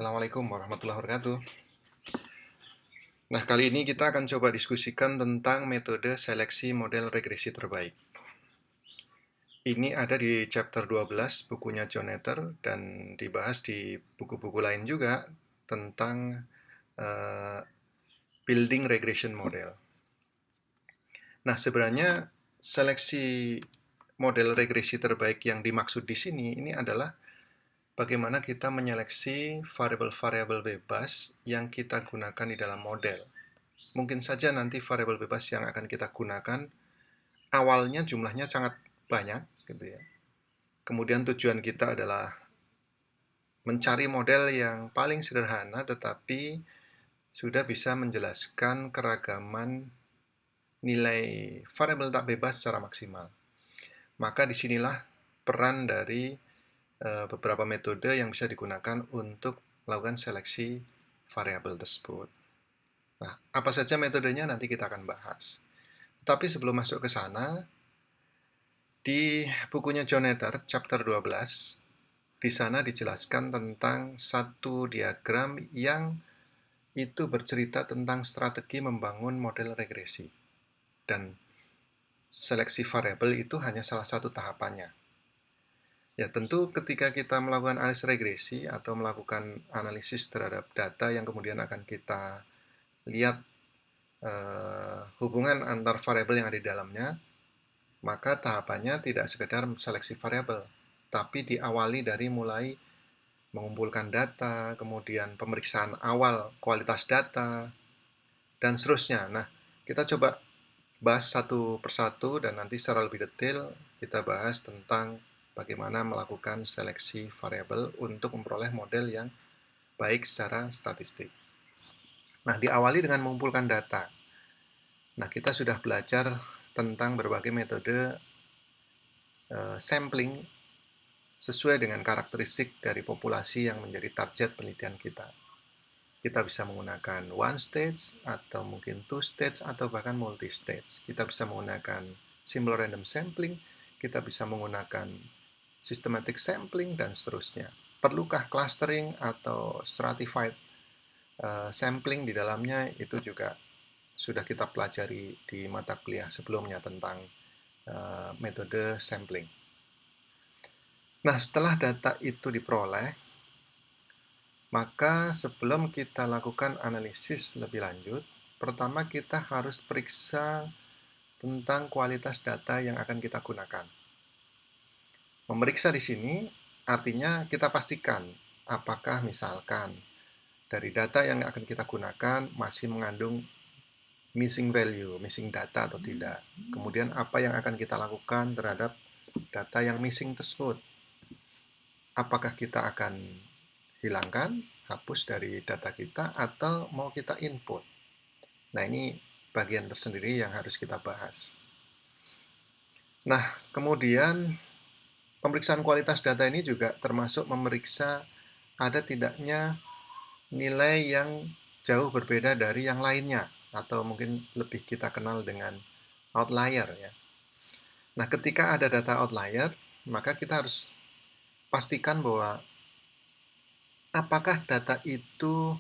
Assalamualaikum warahmatullahi wabarakatuh. Nah, kali ini kita akan coba diskusikan tentang metode seleksi model regresi terbaik. Ini ada di chapter 12 bukunya John Netter dan dibahas di buku-buku lain juga tentang building regression model. Nah, sebenarnya seleksi model regresi terbaik yang dimaksud di sini ini adalah bagaimana kita menyeleksi variabel-variabel bebas yang kita gunakan di dalam model. Mungkin saja nanti variabel bebas yang akan kita gunakan awalnya jumlahnya sangat banyak gitu ya. Kemudian tujuan kita adalah mencari model yang paling sederhana tetapi sudah bisa menjelaskan keragaman nilai variabel tak bebas secara maksimal. Maka disinilah peran dari beberapa metode yang bisa digunakan untuk melakukan seleksi variabel tersebut. Nah, apa saja metodenya nanti kita akan bahas. Tapi sebelum masuk ke sana, di bukunya John Netter, chapter 12, di sana dijelaskan tentang satu diagram yang itu bercerita tentang strategi membangun model regresi. Dan seleksi variabel itu hanya salah satu tahapannya. Ya, tentu ketika kita melakukan analisis regresi atau melakukan analisis terhadap data yang kemudian akan kita lihat hubungan antar variabel yang ada di dalamnya, maka tahapannya tidak sekedar seleksi variabel, tapi diawali dari mulai mengumpulkan data, kemudian pemeriksaan awal kualitas data, dan seterusnya. Nah, kita coba bahas satu persatu dan nanti secara lebih detail kita bahas tentang bagaimana melakukan seleksi variabel untuk memperoleh model yang baik secara statistik. Nah, diawali dengan mengumpulkan data. Nah, kita sudah belajar tentang berbagai metode sampling sesuai dengan karakteristik dari populasi yang menjadi target penelitian kita. Kita bisa menggunakan one stage, atau mungkin two stage, atau bahkan multi stage. Kita bisa menggunakan simple random sampling, kita bisa menggunakan systematic sampling, dan seterusnya. Perlukah clustering atau stratified sampling di dalamnya? Itu juga sudah kita pelajari di mata kuliah sebelumnya tentang metode sampling. Nah, setelah data itu diperoleh, maka sebelum kita lakukan analisis lebih lanjut, pertama kita harus periksa tentang kualitas data yang akan kita gunakan. Memeriksa di sini artinya kita pastikan apakah misalkan dari data yang akan kita gunakan masih mengandung missing value, missing data atau tidak. Kemudian apa yang akan kita lakukan terhadap data yang missing tersebut. Apakah kita akan hilangkan, hapus dari data kita, atau mau kita input. Nah, ini bagian tersendiri yang harus kita bahas. Nah, kemudian pemeriksaan kualitas data ini juga termasuk memeriksa ada tidaknya nilai yang jauh berbeda dari yang lainnya, atau mungkin lebih kita kenal dengan outlier ya. Nah, ketika ada data outlier, maka kita harus pastikan bahwa apakah data itu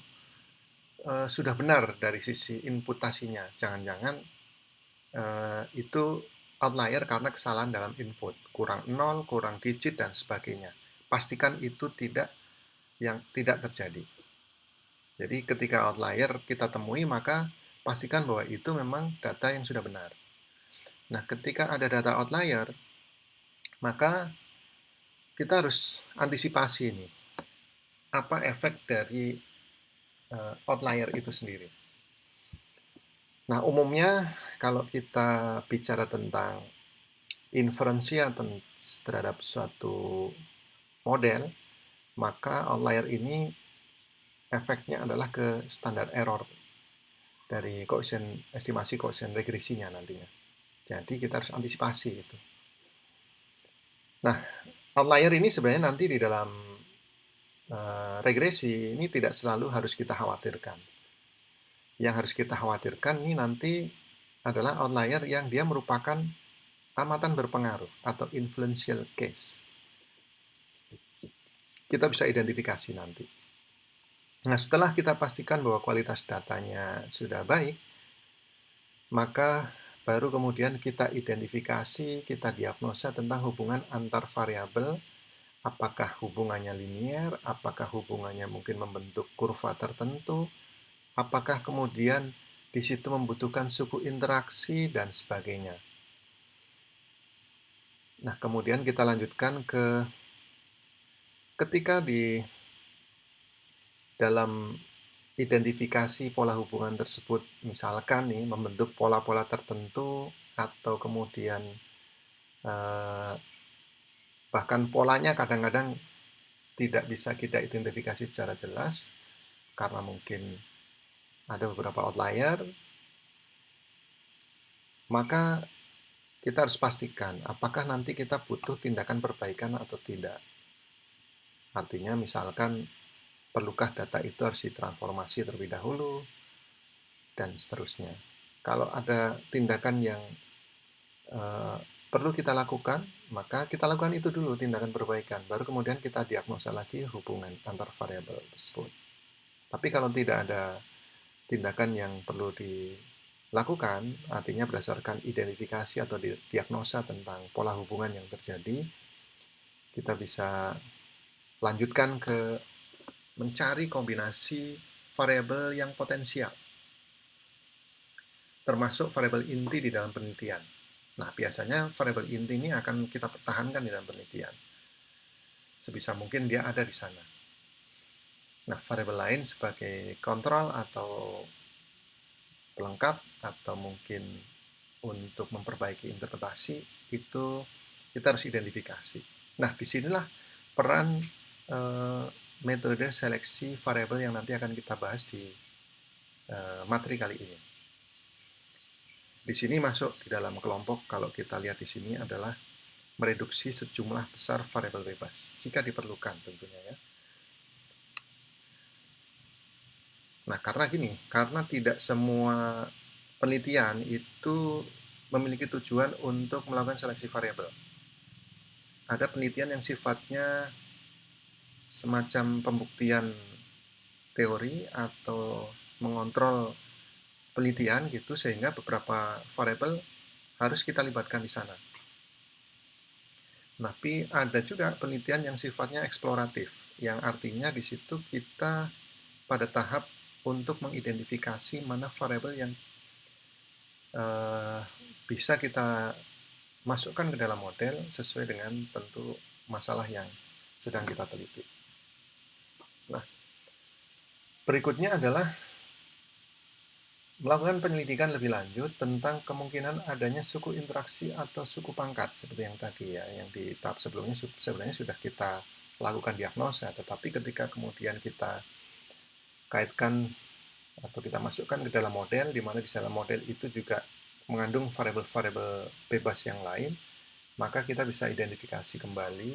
sudah benar dari sisi inputasinya. Jangan-jangan itu outlier karena kesalahan dalam input, kurang 0, kurang digit, dan sebagainya. Pastikan itu tidak terjadi. Jadi ketika outlier kita temui, maka pastikan bahwa itu memang data yang sudah benar. Nah, ketika ada data outlier, maka kita harus antisipasi ini. Apa efek dari outlier itu sendiri? Nah, umumnya kalau kita bicara tentang inferensi terhadap suatu model, maka outlier ini efeknya adalah ke standar error dari estimasi koefisien regresinya nantinya. Jadi kita harus antisipasi itu. Nah, outlier ini sebenarnya nanti di dalam regresi ini tidak selalu harus kita khawatirkan. Yang harus kita khawatirkan ini nanti adalah outlier yang dia merupakan amatan berpengaruh atau influential case. Kita bisa identifikasi nanti. Nah, setelah kita pastikan bahwa kualitas datanya sudah baik, maka baru kemudian kita identifikasi, kita diagnosa tentang hubungan antar variabel, apakah hubungannya linier, apakah hubungannya mungkin membentuk kurva tertentu, apakah kemudian di situ membutuhkan suku interaksi dan sebagainya. Nah, kemudian kita lanjutkan ke ketika di dalam identifikasi pola hubungan tersebut, misalkan nih membentuk pola-pola tertentu atau kemudian bahkan polanya kadang-kadang tidak bisa kita identifikasi secara jelas karena mungkin ada beberapa outlier, maka kita harus pastikan apakah nanti kita butuh tindakan perbaikan atau tidak. Artinya misalkan perlukah data itu harus ditransformasi terlebih dahulu dan seterusnya. Kalau ada tindakan yang perlu kita lakukan, maka kita lakukan itu dulu tindakan perbaikan, baru kemudian kita diagnosa lagi hubungan antar variabel tersebut. Tapi kalau tidak ada tindakan yang perlu dilakukan, artinya berdasarkan identifikasi atau diagnosa tentang pola hubungan yang terjadi, kita bisa lanjutkan ke mencari kombinasi variabel yang potensial, termasuk variabel inti di dalam penelitian. Nah, biasanya variabel inti ini akan kita pertahankan di dalam penelitian. Sebisa mungkin dia ada di sana. Nah, variabel lain sebagai kontrol atau pelengkap atau mungkin untuk memperbaiki interpretasi itu kita harus identifikasi. Nah, disinilah peran metode seleksi variabel yang nanti akan kita bahas di materi kali ini. Di sini masuk di dalam kelompok, kalau kita lihat di sini adalah mereduksi sejumlah besar variabel bebas jika diperlukan tentunya ya. Nah, karena gini, karena tidak semua penelitian itu memiliki tujuan untuk melakukan seleksi variabel. Ada penelitian yang sifatnya semacam pembuktian teori atau mengontrol penelitian gitu, sehingga beberapa variabel harus kita libatkan di sana. Tapi ada juga penelitian yang sifatnya eksploratif, yang artinya di situ kita pada tahap untuk mengidentifikasi mana variabel yang bisa kita masukkan ke dalam model sesuai dengan tentu masalah yang sedang kita teliti. Nah, berikutnya adalah melakukan penyelidikan lebih lanjut tentang kemungkinan adanya suku interaksi atau suku pangkat seperti yang tadi ya, yang di tahap sebelumnya sebenarnya sudah kita lakukan diagnosa, tetapi ketika kemudian kita kaitkan atau kita masukkan ke dalam model, di mana di dalam model itu juga mengandung variabel-variabel bebas yang lain, maka kita bisa identifikasi kembali.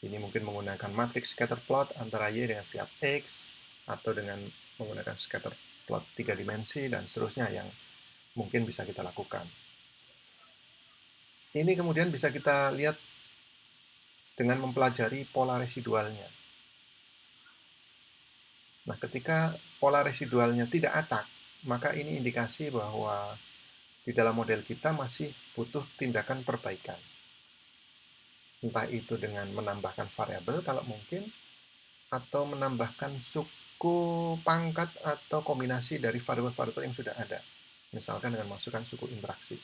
Ini mungkin menggunakan matriks scatter plot antara Y dengan siap X, atau dengan menggunakan scatter plot 3 dimensi, dan seterusnya yang mungkin bisa kita lakukan. Ini kemudian bisa kita lihat dengan mempelajari pola residualnya. Nah, ketika pola residualnya tidak acak, maka ini indikasi bahwa di dalam model kita masih butuh tindakan perbaikan. Entah itu dengan menambahkan variabel kalau mungkin, atau menambahkan suku pangkat atau kombinasi dari variabel-variabel yang sudah ada. Misalkan dengan masukkan suku interaksi.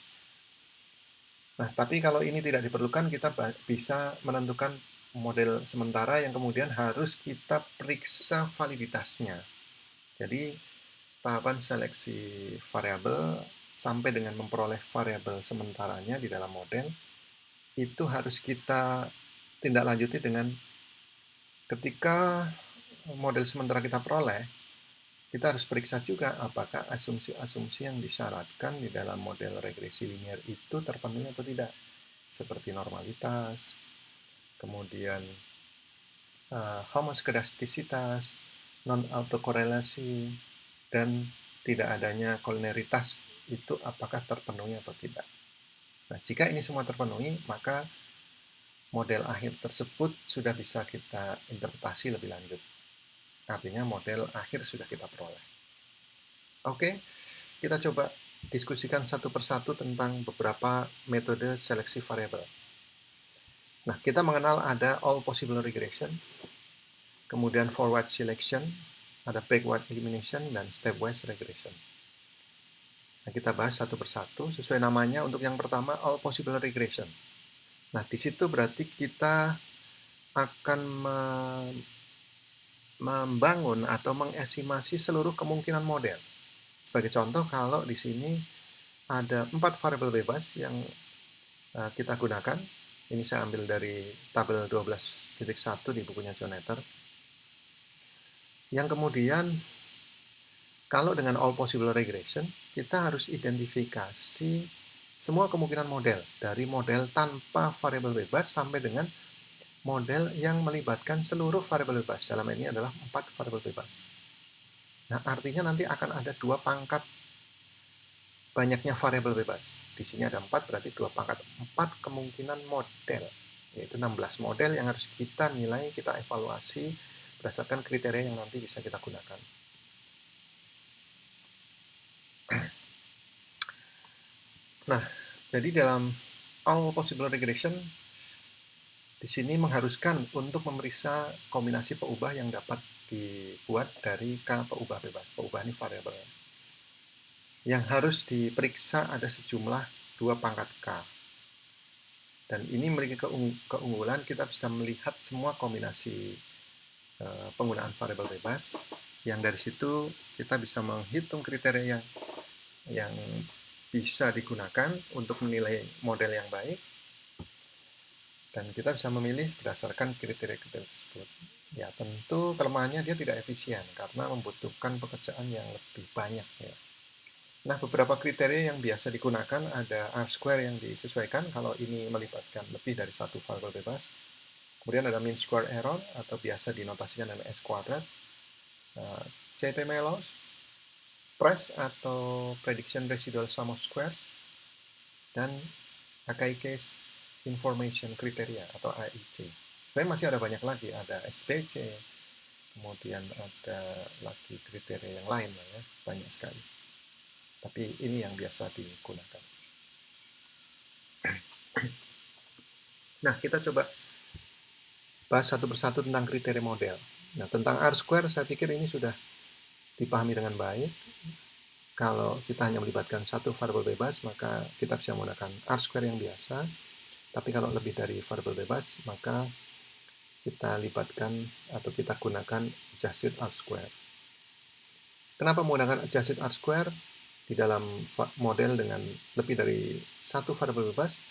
Nah, tapi kalau ini tidak diperlukan, kita bisa menentukan model sementara yang kemudian harus kita periksa validitasnya. Jadi, tahapan seleksi variabel sampai dengan memperoleh variabel sementaranya di dalam model, itu harus kita tindak lanjuti dengan ketika model sementara kita peroleh, kita harus periksa juga apakah asumsi-asumsi yang disyaratkan di dalam model regresi linear itu terpenuhi atau tidak, seperti normalitas, kemudian homoskedastisitas, non-autokorelasi, dan tidak adanya kolineritas itu apakah terpenuhi atau tidak. Nah, jika ini semua terpenuhi, maka model akhir tersebut sudah bisa kita interpretasi lebih lanjut. artinya model akhir sudah kita peroleh. Oke, kita coba diskusikan satu persatu tentang beberapa metode seleksi variabel. Nah, kita mengenal ada all possible regression, kemudian forward selection, ada backward elimination, dan stepwise regression. Nah, kita bahas satu persatu sesuai namanya. Untuk yang pertama, all possible regression. Nah, di situ berarti kita akan membangun atau mengestimasi seluruh kemungkinan model. Sebagai contoh, kalau di sini ada 4 variabel bebas yang kita gunakan. Ini saya ambil dari tabel 12.1 di bukunya John Etter. Yang kemudian, kalau dengan all possible regression, kita harus identifikasi semua kemungkinan model. Dari model tanpa variabel bebas sampai dengan model yang melibatkan seluruh variabel bebas. Dalam ini adalah 4 variabel bebas. Nah, artinya nanti akan ada 2 pangkat banyaknya variabel bebas. Di sini ada 4, berarti 2 pangkat 4 kemungkinan model. Yaitu 16 model yang harus kita nilai, kita evaluasi berdasarkan kriteria yang nanti bisa kita gunakan. Nah, jadi dalam all possible regression, di sini mengharuskan untuk memeriksa kombinasi peubah yang dapat dibuat dari K peubah bebas. Peubah ini variabel. Yang harus diperiksa ada sejumlah 2 pangkat K. Dan ini memiliki keunggulan, kita bisa melihat semua kombinasi penggunaan variabel bebas, yang dari situ kita bisa menghitung kriteria yang bisa digunakan untuk menilai model yang baik, dan kita bisa memilih berdasarkan kriteria-kriteria tersebut. Ya, tentu kelemahannya dia tidak efisien karena membutuhkan pekerjaan yang lebih banyak. Ya. Nah, beberapa kriteria yang biasa digunakan ada R-square yang disesuaikan kalau ini melibatkan lebih dari satu variabel bebas. Kemudian ada mean square error atau biasa dinotasikan dengan S kuadrat. CP-Melos, PRESS atau Prediction Residual Sum of Squares, dan Akai Case Information Criteria atau AIC. Sebenarnya masih ada banyak lagi, ada SPC, kemudian ada lagi kriteria yang lain, ya, banyak sekali. Tapi ini yang biasa digunakan. Nah, kita coba bahas satu persatu tentang kriteria model. Nah, tentang R-square saya pikir ini sudah dipahami dengan baik. Kalau kita hanya melibatkan satu variabel bebas, maka kita bisa menggunakan R-square yang biasa. Tapi kalau lebih dari variabel bebas, maka kita libatkan atau kita gunakan adjusted R-square. Kenapa menggunakan adjusted R-square di dalam model dengan lebih dari satu variabel bebas?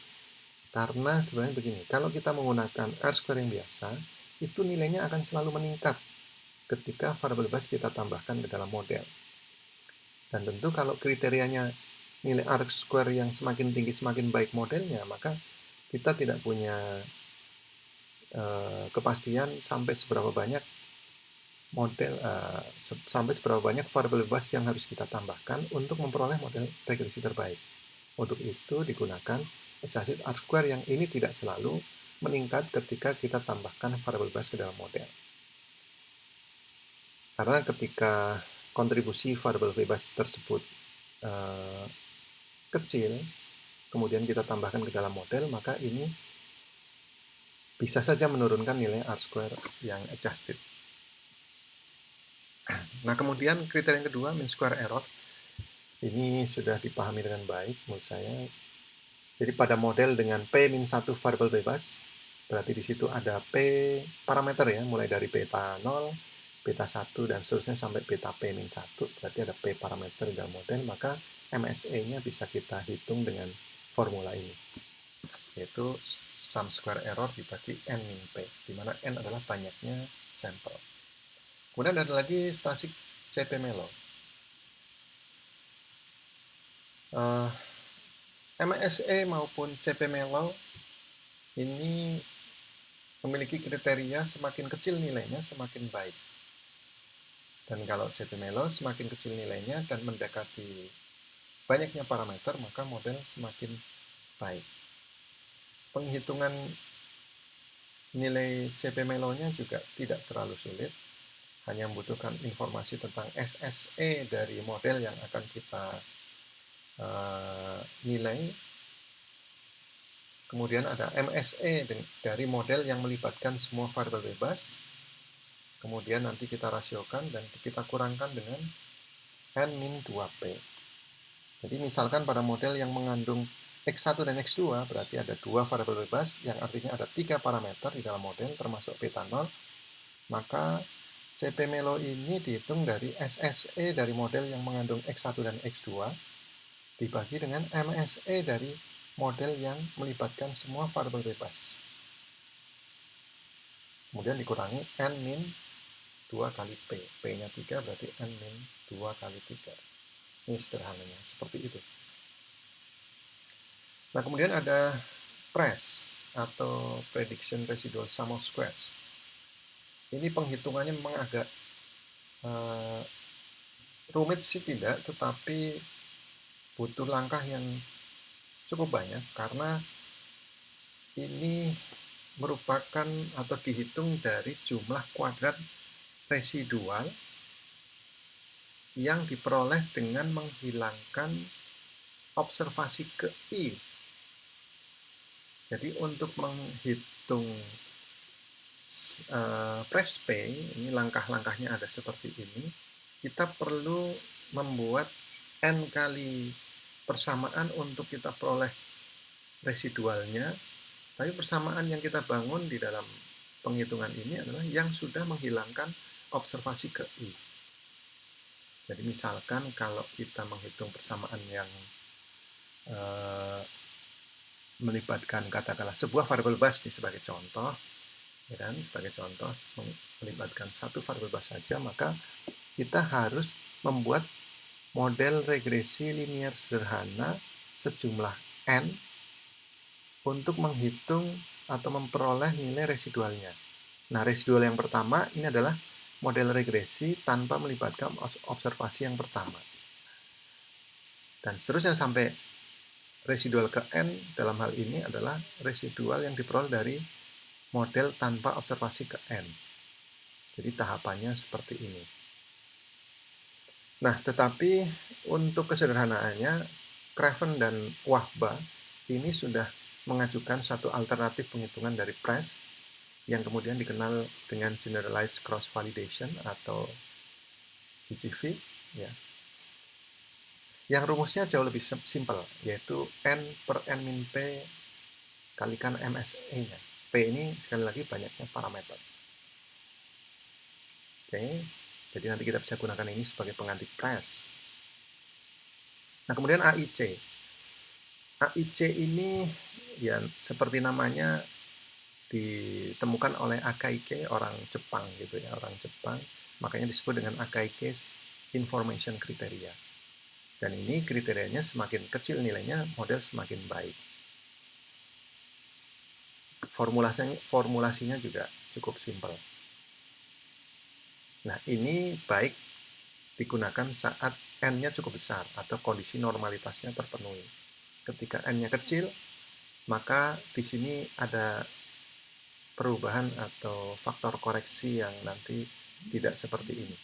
Karena sebenarnya begini, kalau kita menggunakan R-square yang biasa, itu nilainya akan selalu meningkat ketika variabel bebas kita tambahkan ke dalam model. Dan tentu kalau kriterianya nilai R-square yang semakin tinggi semakin baik modelnya, maka kita tidak punya kepastian sampai seberapa banyak model, sampai seberapa banyak variabel bebas yang harus kita tambahkan untuk memperoleh model regresi terbaik. Untuk itu digunakan adjusted R-square yang ini tidak selalu meningkat ketika kita tambahkan variabel bebas ke dalam model. Karena ketika kontribusi variabel bebas tersebut kecil, kemudian kita tambahkan ke dalam model, maka ini bisa saja menurunkan nilai R-square yang adjusted. Nah, kemudian kriteria yang kedua, mean square error. Ini sudah dipahami dengan baik menurut saya. Jadi pada model dengan P-1 variabel bebas, berarti di situ ada P parameter ya, mulai dari beta 0, beta 1, dan seterusnya sampai beta P-1, berarti ada P parameter dalam model, maka MSE-nya bisa kita hitung dengan formula ini, yaitu sum square error dibagi N min P, di mana N adalah banyaknya sampel. Kemudian ada lagi statistik CP-Melo. MSE maupun CP-Melo ini memiliki kriteria semakin kecil nilainya semakin baik. Dan kalau CP-Melo semakin kecil nilainya dan mendekati banyaknya parameter, maka model semakin baik. Penghitungan nilai CP-Melo-nya juga tidak terlalu sulit. hanya membutuhkan informasi tentang SSE dari model yang akan kita nilai. Kemudian ada MSE dari model yang melibatkan semua variabel bebas. Kemudian nanti kita rasiokan dan kita kurangkan dengan N-2P. Jadi misalkan pada model yang mengandung X1 dan X2, berarti ada dua variabel bebas, yang artinya ada 3 parameter di dalam model, termasuk beta 0, maka CP Melo ini dihitung dari SSE dari model yang mengandung X1 dan X2, dibagi dengan MSE dari model yang melibatkan semua variabel bebas. Kemudian dikurangi N-2 kali P. P-nya 3 berarti N-2 kali 3. Ini sederhananya, seperti itu. Nah, kemudian ada PRESS atau Prediction Residual Sum of Squares. Ini penghitungannya memang agak rumit sih tidak, tetapi butuh langkah yang cukup banyak karena ini merupakan atau dihitung dari jumlah kuadrat residual yang diperoleh dengan menghilangkan observasi ke I. Jadi untuk menghitung PRESS-P, ini langkah-langkahnya ada seperti ini, kita perlu membuat N kali persamaan untuk kita peroleh residualnya, tapi persamaan yang kita bangun di dalam penghitungan ini adalah yang sudah menghilangkan observasi ke I. Jadi misalkan kalau kita menghitung persamaan yang melibatkan katakanlah sebuah variabel bebas nih sebagai contoh, ya kan, sebagai contoh melibatkan satu variabel bebas saja, maka kita harus membuat model regresi linear sederhana sejumlah N untuk menghitung atau memperoleh nilai residualnya. Nah, residual yang pertama ini adalah model regresi tanpa melibatkan observasi yang pertama. Dan seterusnya sampai residual ke N dalam hal ini adalah residual yang diperoleh dari model tanpa observasi ke N. Jadi tahapannya seperti ini. Nah, tetapi untuk kesederhanaannya, Craven dan Wahba ini sudah mengajukan satu alternatif penghitungan dari PRESS yang kemudian dikenal dengan Generalized Cross Validation atau GCV, ya. Yang rumusnya jauh lebih simpel, yaitu N per N min P kalikan MSE-nya. P ini sekali lagi banyaknya parameter. Oke, jadi nanti kita bisa gunakan ini sebagai pengganti PRESS. Nah, kemudian AIC. AIC ini ya seperti namanya ditemukan oleh Akaike, orang Jepang gitu ya, orang Jepang, makanya disebut dengan Akaike Information Criteria. Dan ini kriterianya semakin kecil nilainya, model semakin baik. Formulasinya juga cukup simpel. Nah, ini baik digunakan saat N-nya cukup besar atau kondisi normalitasnya terpenuhi. Ketika N-nya kecil, maka di sini ada perubahan atau faktor koreksi yang nanti tidak seperti ini.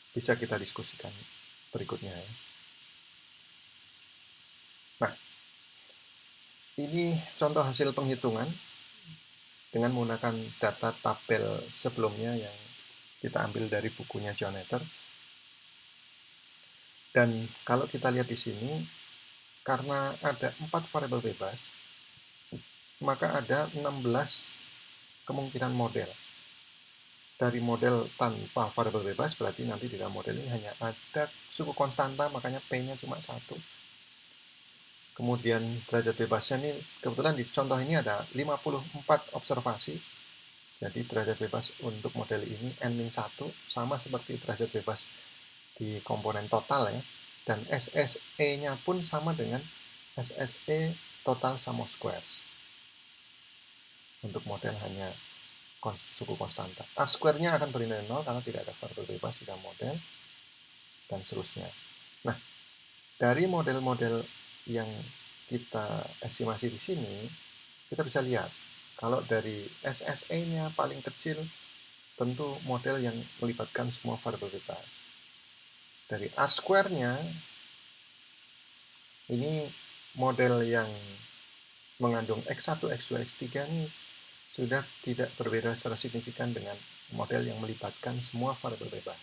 Bisa kita diskusikan berikutnya ya. Nah, ini contoh hasil penghitungan dengan menggunakan data tabel sebelumnya yang kita ambil dari bukunya John Etter. Dan kalau kita lihat di sini, karena ada 4 variabel bebas, maka ada 16 kemungkinan model. Dari model tanpa variabel bebas, berarti nanti di dalam model ini hanya ada suku konstanta, makanya P-nya cuma 1. Kemudian derajat bebasnya ini, kebetulan di contoh ini ada 54 observasi. Jadi derajat bebas untuk model ini N-1, sama seperti derajat bebas di komponen total ya. Dan SSE-nya pun sama dengan SSE total sum of squares. Untuk model hanya suku konstanta. R-square-nya akan bernilai 0 karena tidak ada variabel bebas di dalam model, dan seterusnya. Nah, dari model-model yang kita estimasi di sini, kita bisa lihat kalau dari SSE-nya paling kecil tentu model yang melibatkan semua variabel bebas. Dari R square-nya, ini model yang mengandung X1, X2, X3 ini sudah tidak berbeda secara signifikan dengan model yang melibatkan semua variabel bebas.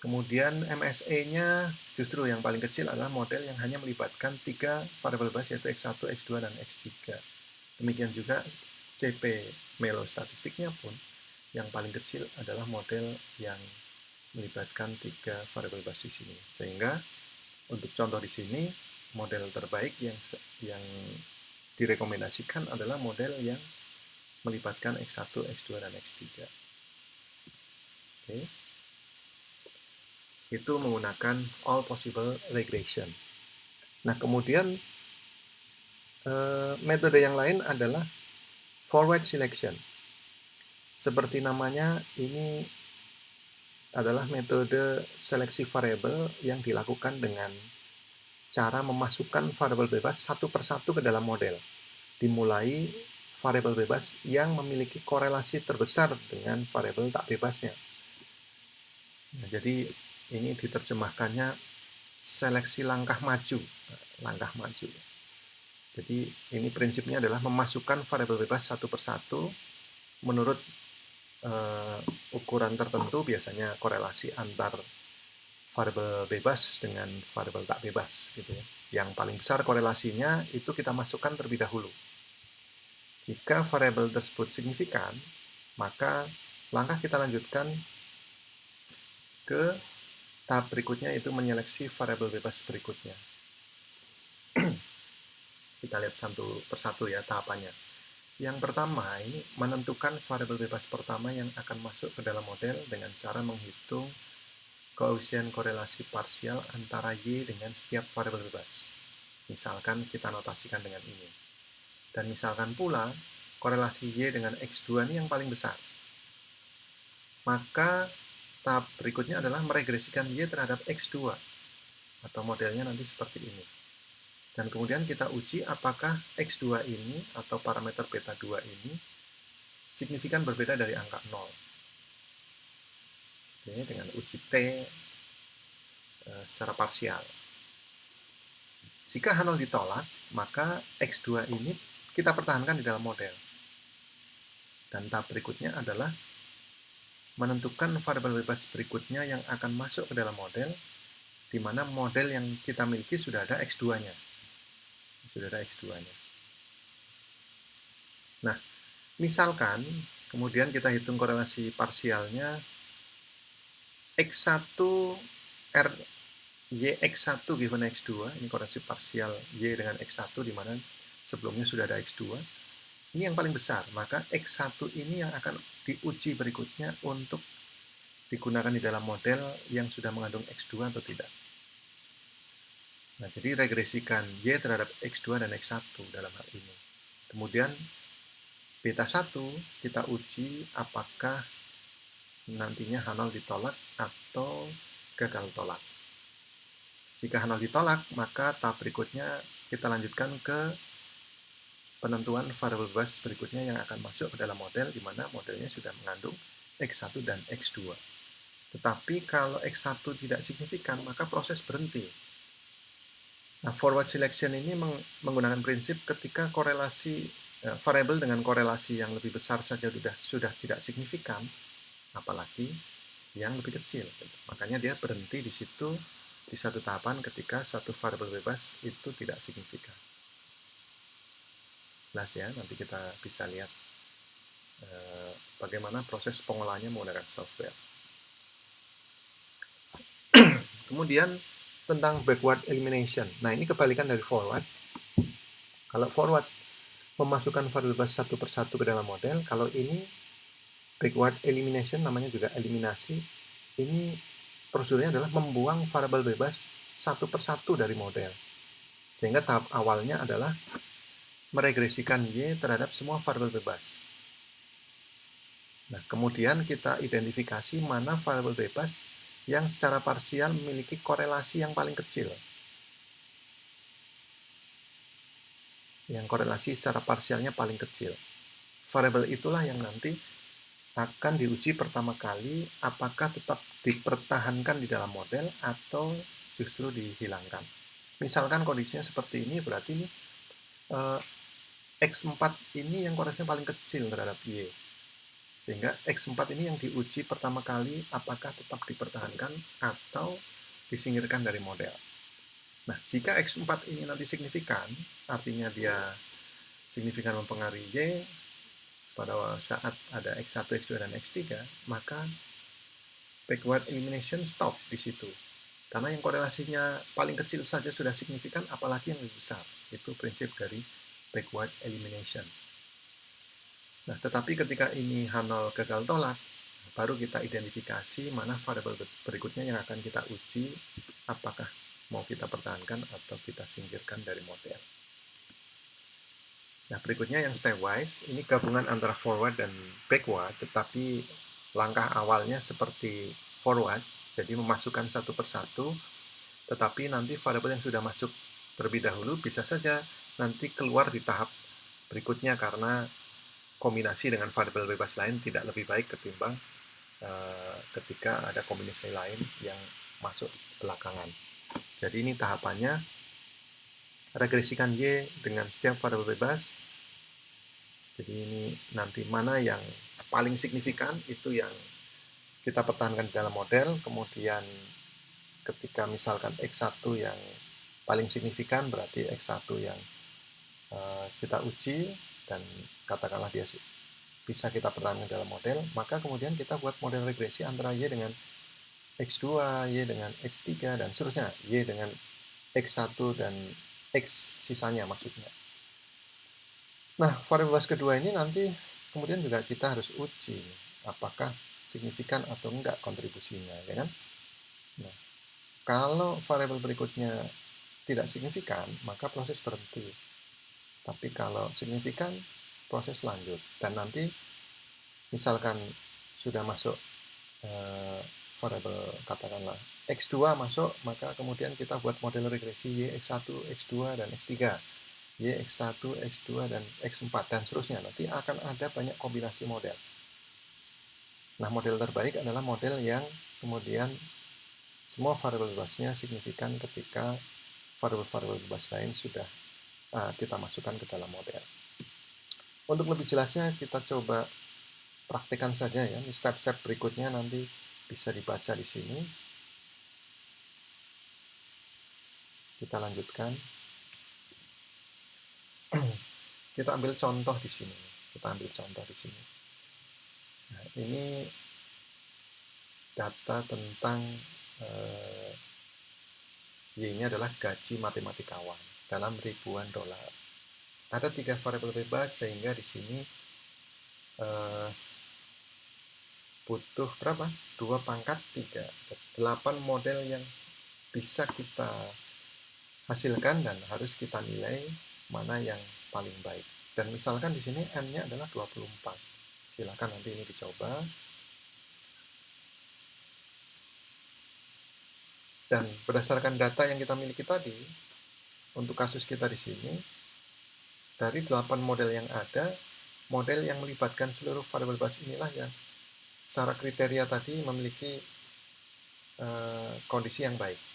Kemudian MSE-nya justru yang paling kecil adalah model yang hanya melibatkan 3 variabel bebas, yaitu X1, X2, dan X3. Demikian juga CP melostatistiknya pun yang paling kecil adalah model yang melibatkan 3 variabel bebas di sini. Sehingga untuk contoh di sini, model terbaik yang direkomendasikan adalah model yang melibatkan X1, X2, dan X3. Oke. Itu menggunakan all possible regression. Nah, kemudian metode yang lain adalah forward selection. Seperti namanya, ini adalah metode seleksi variabel yang dilakukan dengan cara memasukkan variabel bebas satu persatu ke dalam model. Dimulai variabel bebas yang memiliki korelasi terbesar dengan variabel tak bebasnya. Nah, jadi ini diterjemahkannya seleksi langkah maju. Langkah maju. Jadi ini prinsipnya adalah memasukkan variabel bebas satu persatu menurut ukuran tertentu, biasanya korelasi antar variabel bebas dengan variabel tak bebas gitu ya. Yang paling besar korelasinya itu kita masukkan terlebih dahulu. Jika variabel tersebut signifikan, maka langkah kita lanjutkan ke tahap berikutnya, yaitu menyeleksi variabel bebas berikutnya. Kita lihat satu persatu ya tahapannya. Yang pertama, ini menentukan variabel bebas pertama yang akan masuk ke dalam model dengan cara menghitung koefisien korelasi parsial antara Y dengan setiap variabel bebas. Misalkan kita notasikan dengan ini. Dan misalkan pula, korelasi Y dengan X2 ini yang paling besar. Maka tahap berikutnya adalah meregresikan Y terhadap X2. Atau modelnya nanti seperti ini. Dan kemudian kita uji apakah X2 ini atau parameter beta 2 ini signifikan berbeda dari angka 0. Oke, dengan uji T secara parsial. Jika H0 ditolak, maka X2 ini kita pertahankan di dalam model. Dan tahap berikutnya adalah menentukan variabel bebas berikutnya yang akan masuk ke dalam model, di mana model yang kita miliki sudah ada X2-nya. Sudah ada X2-nya. Nah, misalkan kemudian kita hitung korelasi parsialnya X1 R Y X1 given X2, ini korelasi parsial Y dengan X1 di mana sebelumnya sudah ada X2. Ini yang paling besar, maka X1 ini yang akan diuji berikutnya untuk digunakan di dalam model yang sudah mengandung X2 atau tidak. Nah, jadi regresikan Y terhadap X2 dan X1 dalam hal ini. Kemudian beta 1 kita uji apakah nantinya H0 ditolak atau gagal tolak. Jika H0 ditolak, maka tahap berikutnya kita lanjutkan ke penentuan variabel bebas berikutnya yang akan masuk ke dalam model, di mana modelnya sudah mengandung X1 dan X2. Tetapi kalau X1 tidak signifikan, maka proses berhenti. Nah, forward selection ini menggunakan prinsip ketika korelasi variabel dengan korelasi yang lebih besar saja sudah tidak signifikan, apalagi yang lebih kecil. Makanya dia berhenti di situ di satu tahapan ketika suatu variabel bebas itu tidak signifikan. Jelas ya, nanti kita bisa lihat bagaimana proses pengolahannya menggunakan software. Kemudian tentang backward elimination. Nah, ini kebalikan dari forward. Kalau forward memasukkan variabel bebas satu persatu ke dalam model, kalau ini backward elimination, namanya juga eliminasi. Ini prosedurnya adalah membuang variabel bebas satu persatu dari model. Sehingga tahap awalnya adalah meregresikan Y terhadap semua variabel bebas. Nah, kemudian kita identifikasi mana variabel bebas yang secara parsial memiliki korelasi yang paling kecil. Yang korelasi secara parsialnya paling kecil. Variabel itulah yang nanti akan diuji pertama kali apakah tetap dipertahankan di dalam model atau justru dihilangkan. Misalkan kondisinya seperti ini, berarti ini X4 ini yang koreksinya paling kecil terhadap Y. Sehingga X4 ini yang diuji pertama kali apakah tetap dipertahankan atau disingkirkan dari model. Nah, jika X4 ini nanti signifikan, artinya dia signifikan mempengaruhi Y pada saat ada X1, X2, dan X3, maka backward elimination stop di situ. Karena yang korelasinya paling kecil saja sudah signifikan, apalagi yang lebih besar. Itu prinsip dari backward elimination. Nah, tetapi ketika ini H0 gagal tolak, baru kita identifikasi mana variabel berikutnya yang akan kita uji, apakah mau kita pertahankan atau kita singkirkan dari model. Nah, berikutnya yang stepwise, ini gabungan antara forward dan backward, tetapi langkah awalnya seperti forward, jadi memasukkan satu persatu, tetapi nanti variabel yang sudah masuk terlebih dahulu bisa saja nanti keluar di tahap berikutnya karena kombinasi dengan variabel bebas lain tidak lebih baik ketimbang ketika ada kombinasi lain yang masuk belakangan. Jadi ini tahapannya, regresikan Y dengan setiap variabel bebas. Jadi ini nanti mana yang paling signifikan itu yang kita pertahankan di dalam model, kemudian ketika misalkan X1 yang paling signifikan berarti X1 yang kita uji dan katakanlah dia bisa kita pertahankan dalam model, maka kemudian kita buat model regresi antara Y dengan X2, Y dengan X3, dan seterusnya, Y dengan X1 dan X sisanya maksudnya. Nah, variabel bebas kedua ini nanti kemudian juga kita harus uji apakah signifikan atau enggak kontribusinya, ya kan? Nah, kalau variabel berikutnya tidak signifikan, maka proses berhenti. Tapi kalau signifikan, proses lanjut. Dan nanti misalkan sudah masuk variabel katakanlah X2 masuk, maka kemudian kita buat model regresi Y, X1, X2, dan X3. Y, X1, X2, dan X4, dan seterusnya. Nanti akan ada banyak kombinasi model. Nah, model terbaik adalah model yang kemudian semua variabel bebasnya signifikan ketika variabel-variabel bebas lain sudah kita masukkan ke dalam model. Untuk lebih jelasnya, kita coba praktekkan saja ya. Step-step berikutnya nanti bisa dibaca di sini. Kita lanjutkan. Kita ambil contoh di sini. Nah, ini data tentang Y-nya adalah gaji matematikawan dalam ribuan dolar. Ada 3 variabel bebas sehingga di sini butuh berapa? 2 pangkat 3. 8 model yang bisa kita hasilkan dan harus kita nilai mana yang paling baik. Dan misalkan di sini N-nya adalah 24. Silakan nanti ini dicoba. Dan berdasarkan data yang kita miliki tadi, untuk kasus kita di sini, dari 8 model yang ada, model yang melibatkan seluruh variabel bebas inilah yang secara kriteria tadi memiliki kondisi yang baik.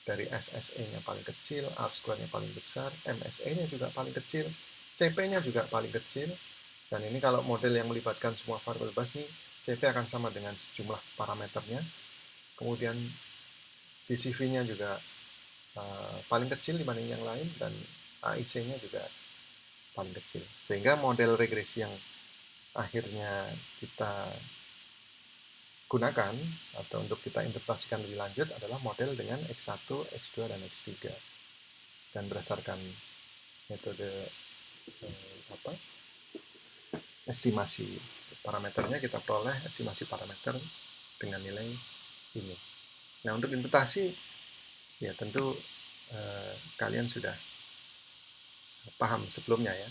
Dari SSE-nya paling kecil, R-square-nya paling besar, MSE-nya juga paling kecil, CP-nya juga paling kecil, dan ini kalau model yang melibatkan semua variabel bebas ini, CP akan sama dengan sejumlah parameternya, kemudian GCV-nya juga paling kecil dibanding yang lain, dan AIC-nya juga paling kecil. Sehingga model regresi yang akhirnya kita gunakan atau untuk kita interpretasikan lebih lanjut adalah model dengan X1, X2, dan X3. Dan berdasarkan metode estimasi parameternya, kita peroleh estimasi parameter dengan nilai ini. Nah, untuk interpretasi ya tentu kalian sudah paham sebelumnya ya.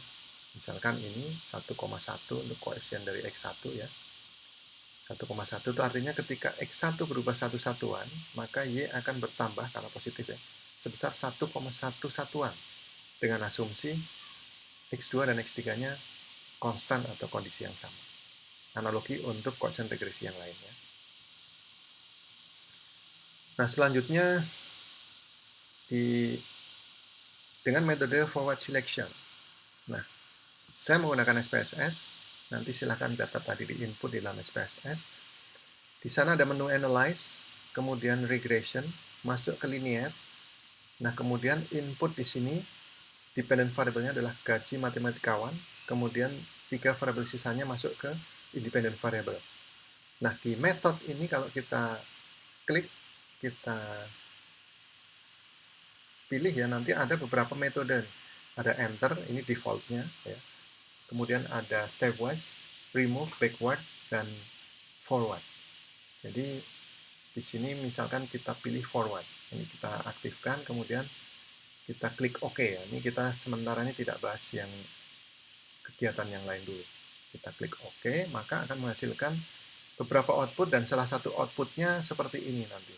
Misalkan ini 1,1 untuk koefisien dari X1 ya. 1,1 itu artinya ketika X1 berubah satu satuan, maka Y akan bertambah karena positif ya, sebesar 1,1 satuan dengan asumsi X2 dan X3-nya konstan atau kondisi yang sama. analogi untuk quotient regresi yang lainnya. Nah, selanjutnya dengan metode forward selection. Nah, saya menggunakan SPSS. Nanti silahkan data tadi di input di dalam SPSS. Di sana ada menu analyze, kemudian regression, masuk ke linear. Nah, kemudian input di sini dependent variable-nya adalah gaji matematikawan, kemudian 3 variabel sisanya masuk ke independent variable. Nah, di method ini kalau kita klik, kita pilih ya, nanti ada beberapa metode. Ada enter, ini default-nya ya. Kemudian ada stepwise, remove, backward, dan forward. Jadi di sini misalkan kita pilih forward. Ini kita aktifkan, kemudian kita klik OK ya. Ini kita sementara ini tidak bahas yang kegiatan yang lain dulu. Kita klik OK, maka akan menghasilkan beberapa output, dan salah satu outputnya seperti ini nanti.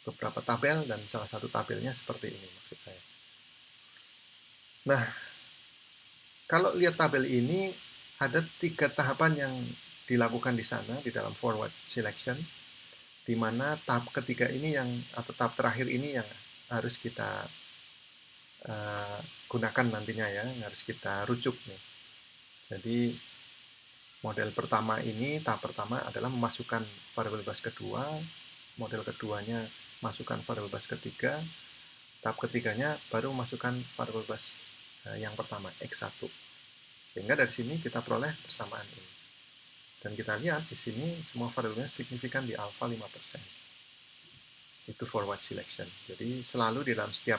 Beberapa tabel, dan salah satu tabelnya seperti ini maksud saya. Nah, kalau lihat tabel ini, ada 3 tahapan yang dilakukan di sana, di dalam forward selection, di mana tahap ketiga ini atau tahap terakhir ini yang harus kita gunakan nantinya ya, yang harus kita rujuk nih. Jadi model pertama ini, tahap pertama adalah memasukkan variabel base kedua, model keduanya masukkan variabel base ketiga, tahap ketiganya baru memasukkan variabel base yang pertama, X1. Sehingga dari sini kita peroleh persamaan ini. Dan kita lihat di sini semua variabelnya signifikan di alpha 5%. Itu forward selection. Jadi selalu di dalam setiap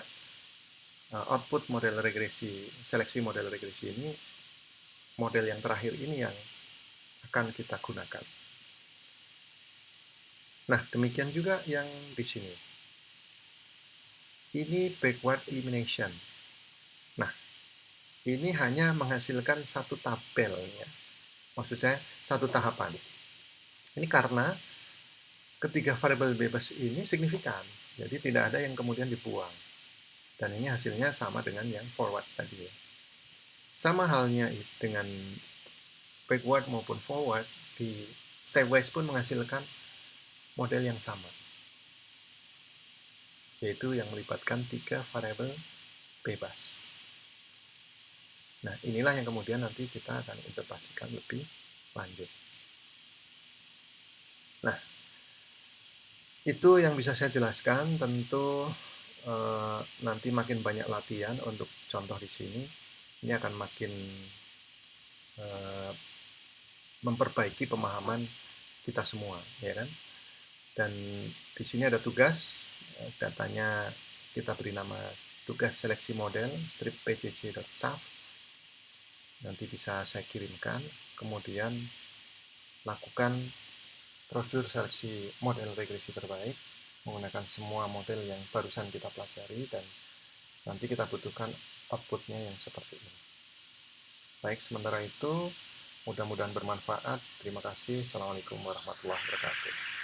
output model regresi, seleksi model regresi ini, model yang terakhir ini yang akan kita gunakan. Nah, demikian juga yang di sini. Ini backward elimination. Nah, ini hanya menghasilkan satu tabel ya. Maksud saya satu tahapan. Ini karena ketiga variabel bebas ini signifikan. Jadi tidak ada yang kemudian dibuang. Dan ini hasilnya sama dengan yang forward tadi ya. Sama halnya dengan backward maupun forward, di stepwise pun menghasilkan model yang sama, yaitu yang melibatkan 3 variabel bebas. Nah, inilah yang kemudian nanti kita akan interpretasikan lebih lanjut. Nah, itu yang bisa saya jelaskan. Tentu nanti makin banyak latihan untuk contoh di sini. Ini akan makin memperbaiki pemahaman kita semua, ya kan? Dan di sini ada tugas, datanya kita beri nama tugas seleksi model strip pjj.saf. Nanti bisa saya kirimkan. Kemudian lakukan prosedur seleksi model regresi terbaik menggunakan semua model yang barusan kita pelajari, dan nanti kita butuhkan outputnya yang seperti ini. Baik, sementara itu mudah-mudahan bermanfaat. Terima kasih. Assalamualaikum warahmatullahi wabarakatuh.